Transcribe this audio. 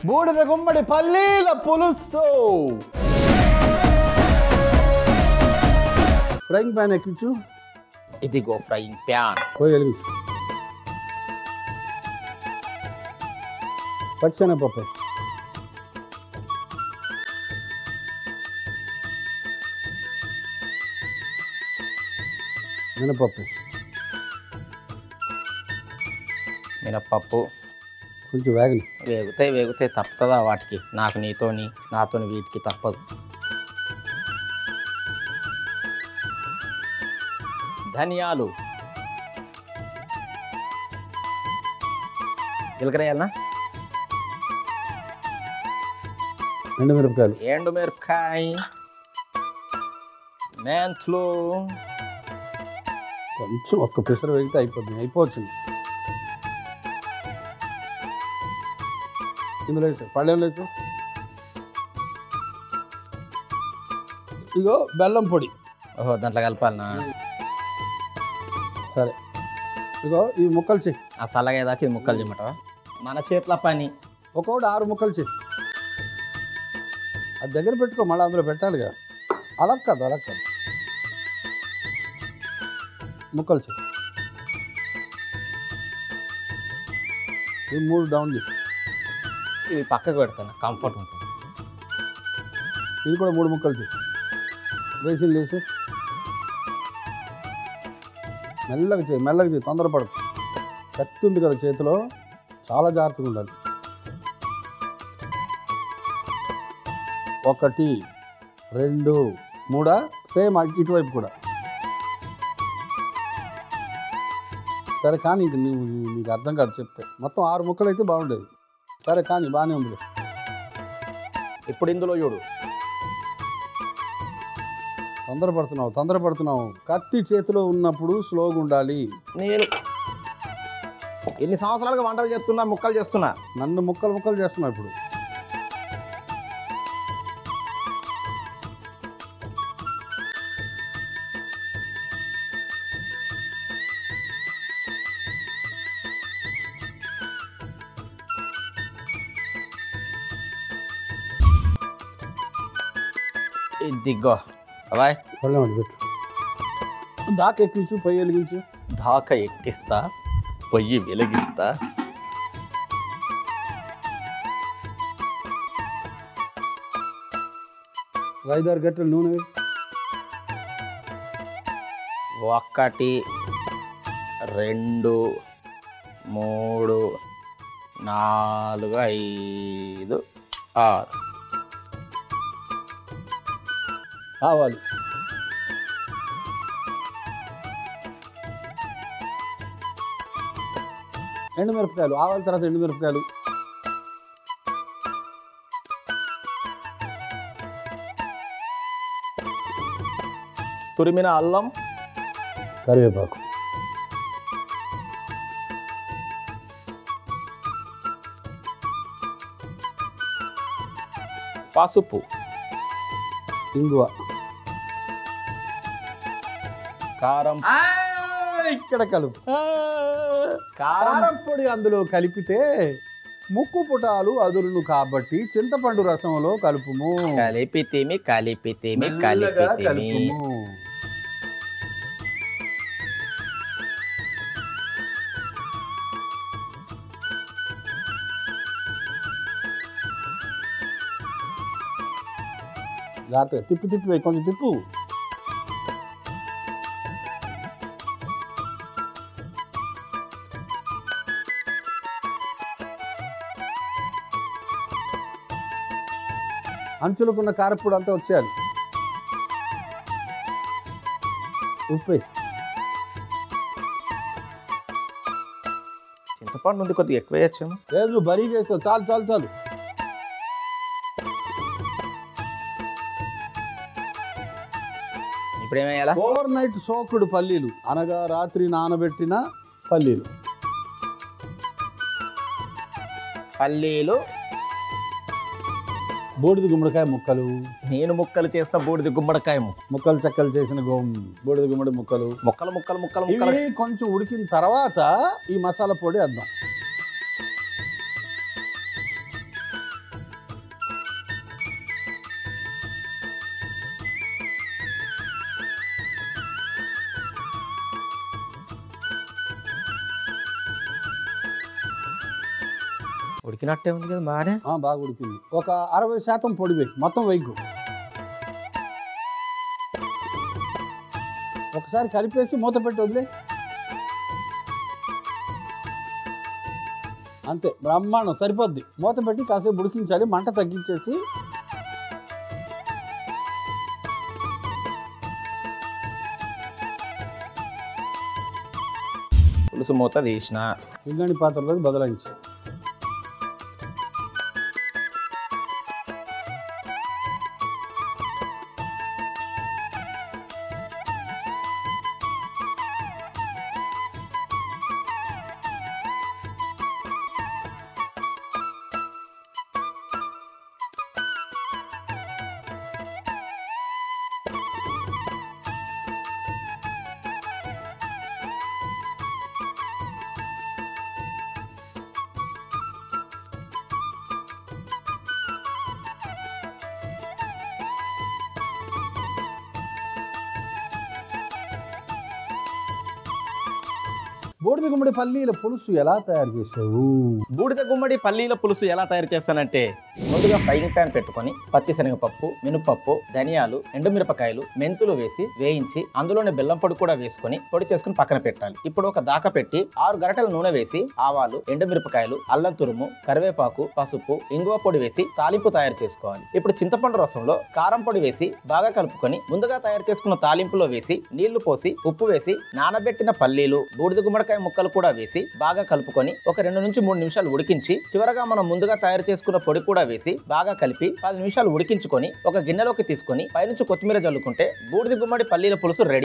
బూడిద గుమ్మడి పల్లీల పులుసు. ఫ్రైయింగ్ ప్యాన్ ఎక్కించు. ఇదిగో ఫ్రైయింగ్ ప్యాన్. పోయి వెలిగించు. పచ్చిశనగపప్పు, మినపప్పు, మినప్పప్పు కొంచెం వేగని. వేగుతాయి తప్పుతుందా వాటికి? నాకు నాతోని వీటికి తప్పదు. ధనియాలు, జీలకర్ర, ఎండుమిరపకాయ, మెంతులు. కొంచెం ఒక్క పిసర వేగితే అయిపోతుంది. ఇందులో వేసావు పళ్ళెంలో వేసావు. ఇగో బెల్లం పొడి. ఓహో, దాంట్లో కలపాలనా? సరే, ఇగో ఈ ముక్కలు చెయ్యి. ఆ చల్లగేదాకా ఇది ముక్కలు చిమ్మటవా? మన చేతుల పని. ఒక్కొక్కటి 6 ముక్కలు చెయ్యి. అది దగ్గర పెట్టుకో, మళ్ళీ అందులో పెట్టాలిగా. అలా కాదు ముక్కలు చెయ్యి. ఈ 3 డౌన్ చెయ్యి. ఇవి పక్కకు పెడతాను, కంఫర్ట్ ఉంటుంది. ఇది కూడా 3 ముక్కలు చెయ్యి. వేసి వేసి మెల్లగా చేయి, తొందరపడదు. కత్తి ఉంది కదా చేతిలో, చాలా జాగ్రత్తగా ఉండాలి. 1 2 3 సేమ్ ఇటువైపు కూడా. సరే కానీ ఇంక నీకు అర్థం కాదు చెప్తే. మొత్తం 6 ముక్కలు అయితే బాగుండేది. సరే కానీ బాగానే ఉంది. ఇప్పుడు ఇందులో చూడు. తొందరపడుతున్నావు. కత్తి చేతిలో ఉన్నప్పుడు స్లోగా ఉండాలి. నేను ఎన్ని సంవత్సరాలుగా వంటలు చేస్తున్నా, ముక్కలు చేస్తున్నా. నన్ను ముక్కలు చేస్తున్నా ఇప్పుడు. ఇదిగో అవాయ్, పెట్టు. దాకా ఎక్కించు, పొయ్యి వెలిగించు. దాకా ఎక్కిస్తా, పొయ్యి వెలిగిస్తా. ఐదారు గంటలు నూనె. 1 2 3 4 5 6 ఆవాలు, ఎండుమిరపకాయలు. ఆవాల తర్వాత ఎండుమిరపకాయలు, తురిమిన అల్లం, కరివేపాకు, పసుపు, ఇంగువ, కారం. ఇక్కడ కలుపు. కారం పొడి అందులో కలిపితే ముక్కు పుటాలు అదురును కాబట్టి చింతపండు రసంలో కలుపుము. కలిపితేమి కలుపుము. జాగ్రత్తగా తిప్పి వేయి, కొంచెం తిప్పు. అంచులకున్న కారపొడి అంతా వచ్చేయాలి. ఉప్పు, చింతపండు ఉంది, కొద్దిగా ఎక్కువ వేయచ్చేమో. లేదు బరీ చేసావు, చాలు. ఇప్పుడు ఏమేయాలా? ఓవర్ నైట్ సోకుడు పల్లీలు, అనగా రాత్రి నానబెట్టిన పల్లీలు. బూడిద గుమ్మడికాయ ముక్కలు. నేను ముక్కలు చేసిన బూడిద గుమ్మడికాయ ముక్కలు చెక్కలు చేసిన బూడిద గుమ్మడి ముక్కలు. ముక్కలు కొంచెం ఉడికిన తర్వాత ఈ మసాలా పొడి వేద్దాం. ఉడికినట్టే ఉంది కదా బాగానే. బాగా ఉడికింది. ఒక 60% పొడి వేయి, మొత్తం వేయకు. ఒకసారి కలిపేసి మూత పెట్టి వదిలే. అంతే, బ్రహ్మాండం, సరిపోద్ది. మూత పెట్టి కాసేపు ఉడికించాలి, మంట తగ్గించేసి. పులుసు మూత తీసిన ఇంగని పాత్రలోకి బదలాయించి. బూడిద గుమ్మడి పల్లీల పులుసు ఎలా తయారు చేసావు? బూడిద గుమ్మడి పల్లీల పులుసు ఎలా తయారు చేస్తానంటే, ముందుగా ఫ్రైయింగ్ ప్యాన్ పెట్టుకొని పచ్చిశనగపప్పు, మినపప్పు, ధనియాలు, ఎండుమిరపకాయలు, మెంతులు వేసి వేయించి అందులోనే బెల్లం పొడి కూడా వేసుకొని పొడి చేసుకుని పక్కన పెట్టాలి. ఇప్పుడు ఒక దాకా పెట్టి 6 గరిటెల నూనె వేసి ఆవాలు, ఎండుమిరపకాయలు, అల్లం తురుము, కరివేపాకు, పసుపు, ఇంగువ పొడి వేసి తాలింపు తయారు చేసుకోవాలి. ఇప్పుడు చింతపండు రసంలో కారం పొడి వేసి బాగా కలుపుకొని ముందుగా తయారు చేసుకున్న తాలింపులో వేసి నీళ్లు పోసి ఉప్పు వేసి నానబెట్టిన పల్లీలు, బూడిద గుమ్మడికాయ ముక్కలు కూడా వేసి బాగా కలుపుకొని ఒక 2 నుంచి 3 నిమిషాలు ఉడికించి చివరగా మనం ముందుగా తయారు చేసుకున్న పొడి కూడా వేసి బాగా కలిపి 10 నిమిషాలు ఉడికించుకొని ఒక గిన్నెలోకి తీసుకొని పైనుంచి కొత్తిమీర జల్లుకుంటే బూడిద గుమ్మడి పల్లీల పులుసు రెడీ.